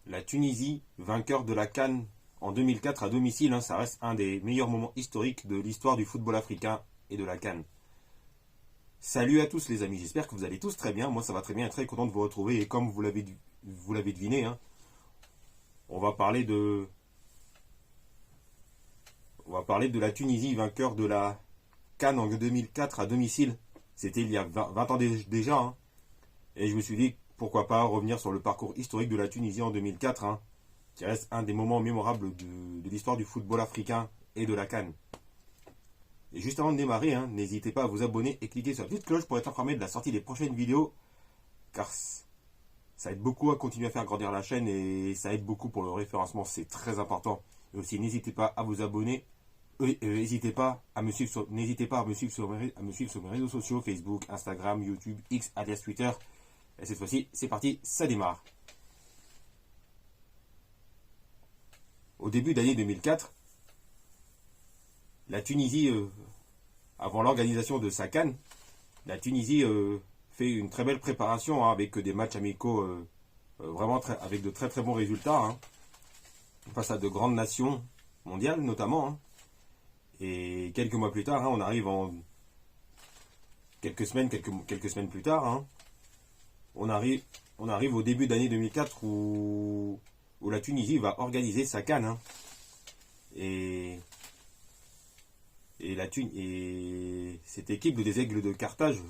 La Tunisie, vainqueur de la CAN en 2004 à domicile, ça reste un des meilleurs moments historiques de l'histoire du football africain et de la CAN. Salut à tous les amis, j'espère que vous allez tous très bien. Moi ça va très bien, très content de vous retrouver. Et comme vous l'avez deviné, on va parler de la Tunisie, vainqueur de la CAN en 2004 à domicile. C'était il y a 20 ans déjà. Et je me suis dit, pourquoi pas revenir sur le parcours historique de la Tunisie en 2004, qui reste un des moments mémorables de l'histoire du football africain et de la CAN. Et juste avant de démarrer, n'hésitez pas à vous abonner et cliquer sur la petite cloche pour être informé de la sortie des prochaines vidéos, car ça aide beaucoup à continuer à faire grandir la chaîne et ça aide beaucoup pour le référencement, c'est très important. Et aussi, n'hésitez pas à vous abonner. N'hésitez pas à me suivre sur mes réseaux sociaux, Facebook, Instagram, YouTube, X, alias Twitter. Et cette fois-ci, c'est parti, ça démarre. Au début d'année 2004, la Tunisie, avant l'organisation de sa CAN, la Tunisie fait une très belle préparation avec des matchs amicaux vraiment avec de très très bons résultats face à de grandes nations mondiales notamment. Et quelques mois plus tard, on arrive en quelques semaines plus tard, on arrive au début d'année 2004 où la Tunisie va organiser sa CAN. Et cette équipe des Aigles de Carthage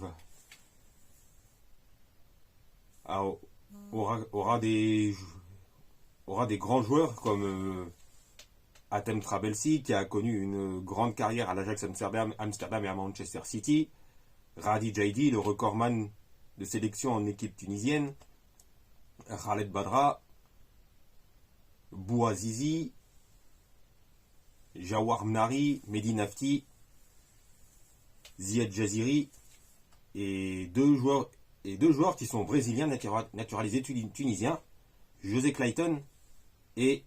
aura des grands joueurs comme Hatem Trabelsi, qui a connu une grande carrière à l'Ajax Amsterdam et à Manchester City, Radi Jaidi, le recordman de sélection en équipe tunisienne, Khaled Badra, Bouazizi, Jawar Mnari, Mehdi Nafti, Ziad Jaziri et deux joueurs qui sont brésiliens naturalisés tunisiens, José Clayton et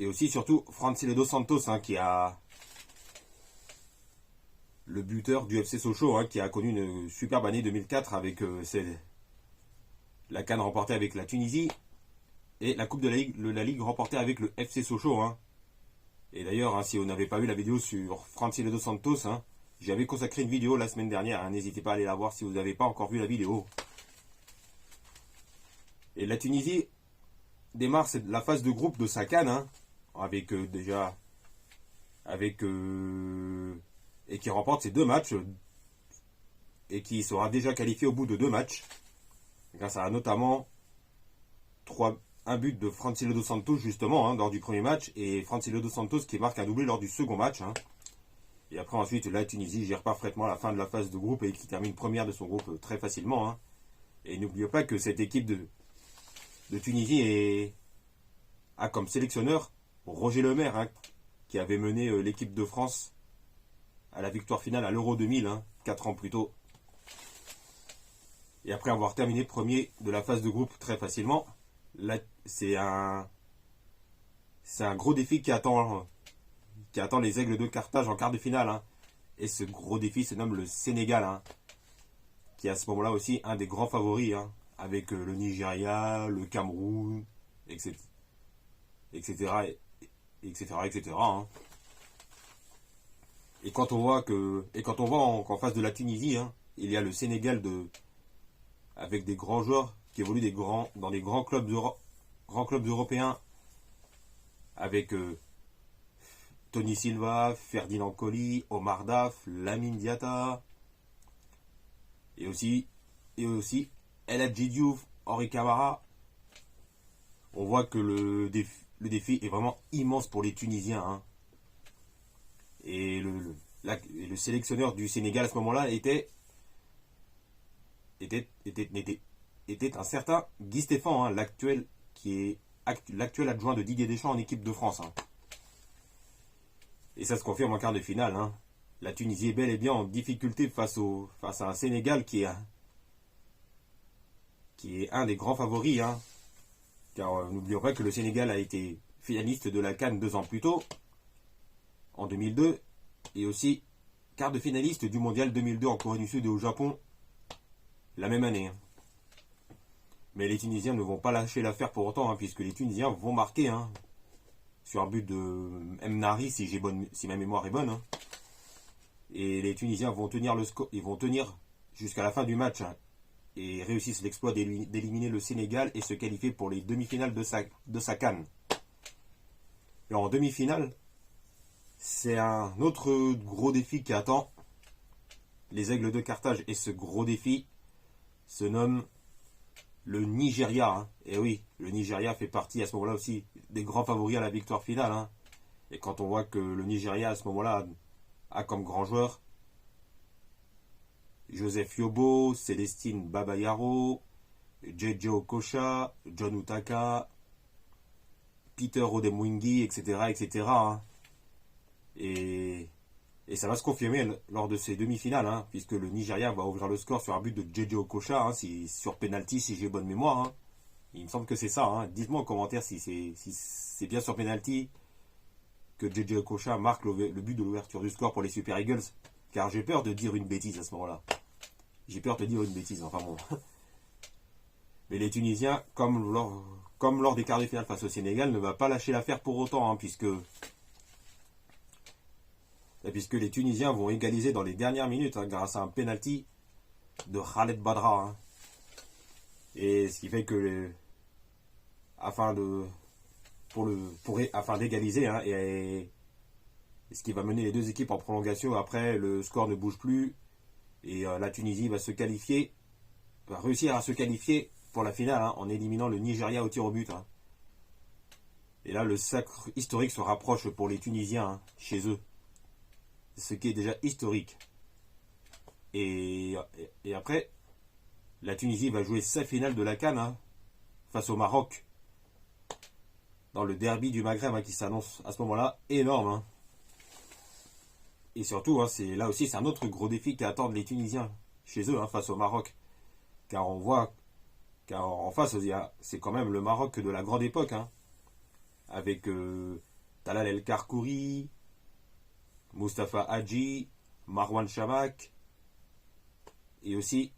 aussi surtout Francilio dos Santos, qui a le buteur du FC Sochaux, qui a connu une superbe année 2004 avec la CAN remportée avec la Tunisie et la Coupe de la Ligue remportée avec le FC Sochaux. Et d'ailleurs, si vous n'avez pas vu la vidéo sur Francilio dos Santos, j'avais consacré une vidéo la semaine dernière. N'hésitez pas à aller la voir si vous n'avez pas encore vu la vidéo. Et la Tunisie démarre la phase de groupe de sa CAN, avec et qui remporte ses 2 matchs et qui sera déjà qualifié au bout de 2 matchs grâce à notamment un but de Francilio dos Santos justement lors du premier match, et Francilio dos Santos qui marque un doublé lors du second match. Et après ensuite la Tunisie gère parfaitement la fin de la phase de groupe et qui termine première de son groupe très facilement. Et n'oubliez pas que cette équipe de Tunisie a comme sélectionneur Roger Lemaire, qui avait mené l'équipe de France à la victoire finale à l'Euro 2000, 4 ans plus tôt. Et après avoir terminé premier de la phase de groupe très facilement, c'est un gros défi qui attend les Aigles de Carthage en quart de finale. Et ce gros défi se nomme le Sénégal, qui est à ce moment-là aussi un des grands favoris, avec le Nigeria, le Cameroun, etc. Et quand on voit qu'en face de la Tunisie, il y a le Sénégal avec des grands joueurs qui évoluent dans des grands clubs européens, avec Tony Silva, Ferdinand Coly, Omar Daf, Lamine Diatta, et aussi El Hadji Diouf, Henri Camara. On voit que le défi est vraiment immense pour les Tunisiens. Et le sélectionneur du Sénégal à ce moment-là était un certain Guy Stéphane, l'actuel adjoint de Didier Deschamps en équipe de France. Et ça se confirme en quart de finale. La Tunisie est bel et bien en difficulté face à un Sénégal qui est un des grands favoris. Car n'oublions pas que le Sénégal a été finaliste de la CAN 2 ans plus tôt, en 2002, et aussi quart de finaliste du Mondial 2002 en Corée du Sud et au Japon la même année. Mais les Tunisiens ne vont pas lâcher l'affaire pour autant, puisque les Tunisiens vont marquer sur un but de Mnari, si ma mémoire est bonne. Et les Tunisiens vont tenir le score, ils vont tenir jusqu'à la fin du match et réussissent l'exploit d'éliminer le Sénégal et se qualifier pour les demi-finales de sa CAN. Et en demi-finale, c'est un autre gros défi qui attend les Aigles de Carthage. Et ce gros défi se nomme le Nigeria. Et oui, le Nigeria fait partie à ce moment-là aussi des grands favoris à la victoire finale. Et quand on voit que le Nigeria à ce moment-là a comme grand joueur Joseph Yobo, Célestine Babayaro, JJ Okocha, John Utaka, Peter Odemwingie, etc. etc. Et ça va se confirmer lors de ces demi-finales, puisque le Nigeria va ouvrir le score sur un but de JJ Okocha, sur penalty, si j'ai bonne mémoire. Il me semble que c'est ça. Dites-moi en commentaire si c'est bien sur penalty que JJ Okocha marque le but de l'ouverture du score pour les Super Eagles. Car j'ai peur de dire une bêtise à ce moment-là. J'ai peur de dire une bêtise, enfin bon. Mais les Tunisiens, comme lors des quarts de finale face au Sénégal, ne va pas lâcher l'affaire pour autant, puisque les Tunisiens vont égaliser dans les dernières minutes grâce à un penalty de Khaled Badra. Et ce qui fait que afin d'égaliser, et ce qui va mener les deux équipes en prolongation. Après, le score ne bouge plus et la Tunisie va réussir à se qualifier pour la finale en éliminant le Nigeria au tir au but. Et là, le sacre historique se rapproche pour les Tunisiens chez eux, ce qui est déjà historique. Et après, la Tunisie va jouer sa finale de la CAN face au Maroc dans le derby du Maghreb qui s'annonce à ce moment-là énorme. Et surtout, là aussi, c'est un autre gros défi qui attendent les Tunisiens chez eux face au Maroc. Car on voit qu'en face, c'est quand même le Maroc de la grande époque, avec Talal El Karkouri, Mustapha Hadji, Marwan Chamak, et aussi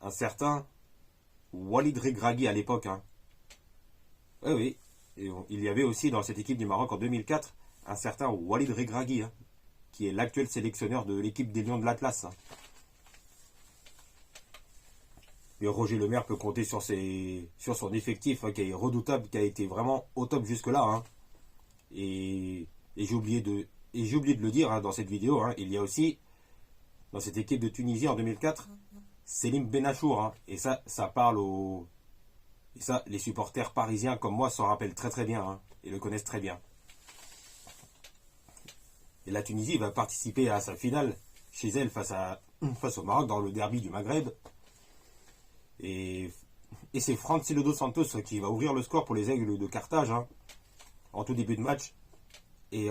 un certain Walid Regragui à l'époque. Oui. Et il y avait aussi dans cette équipe du Maroc en 2004 un certain Walid Regragui, qui est l'actuel sélectionneur de l'équipe des Lions de l'Atlas. Et Roger Lemaire peut compter sur son effectif qui est redoutable, qui a été vraiment au top jusque-là. Et j'ai oublié de le dire dans cette vidéo, il y a aussi dans cette équipe de Tunisie en 2004 Selim Benachour. Et ça parle aux... Et ça, les supporters parisiens comme moi s'en rappellent très très bien et le connaissent très bien. Et la Tunisie va participer à sa finale chez elle face au Maroc dans le derby du Maghreb. Et c'est Francisco dos Santos qui va ouvrir le score pour les Aigles de Carthage en tout début de match. Mais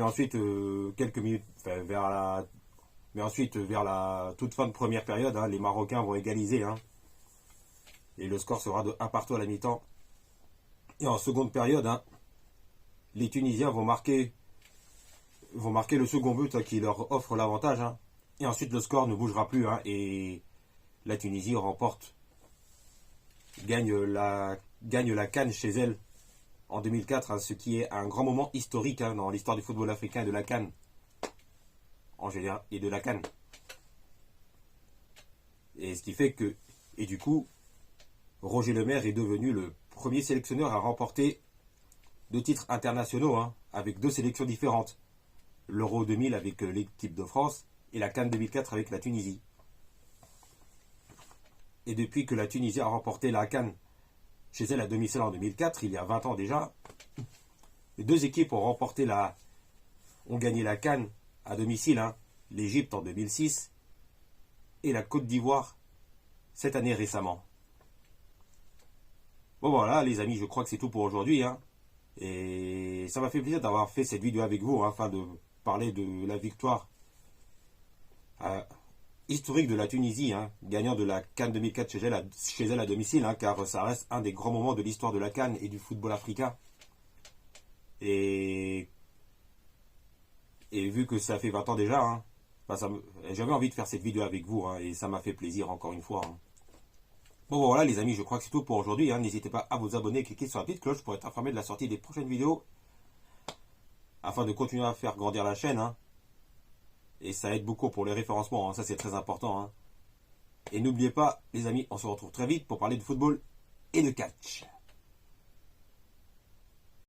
ensuite, quelques minutes, vers la toute fin de première période, les Marocains vont égaliser. Et le score sera de 1-1 à la mi-temps. Et en seconde période, les Tunisiens vont marquer le second but qui leur offre l'avantage. Et ensuite, le score ne bougera plus. Et la Tunisie gagne la CAN chez elle en 2004, ce qui est un grand moment historique dans l'histoire du football africain et de la CAN en général, et de la CAN. Et ce qui fait que, et du coup, Roger Lemaire est devenu le premier sélectionneur à remporter 2 titres internationaux avec 2 sélections différentes. L'Euro 2000 avec l'équipe de France et la CAN 2004 avec la Tunisie. Et depuis que la Tunisie a remporté la CAN chez elle à domicile en 2004, il y a 20 ans déjà, les 2 équipes ont gagné la CAN à domicile, l'Égypte en 2006 et la Côte d'Ivoire cette année récemment. Bon voilà les amis, je crois que c'est tout pour aujourd'hui. Et ça m'a fait plaisir d'avoir fait cette vidéo avec vous afin de parler de la victoire historique de la Tunisie, gagnant de la CAN 2004 chez elle à domicile, car ça reste un des grands moments de l'histoire de la CAN et du football africain. Et vu que ça fait 20 ans déjà, j'avais envie de faire cette vidéo avec vous, et ça m'a fait plaisir encore une fois. Bon voilà les amis, je crois que c'est tout pour aujourd'hui. N'hésitez pas à vous abonner et cliquer sur la petite cloche pour être informé de la sortie des prochaines vidéos afin de continuer à faire grandir la chaîne. Et ça aide beaucoup pour les référencements, ça c'est très important. Et n'oubliez pas les amis, on se retrouve très vite pour parler de football et de catch.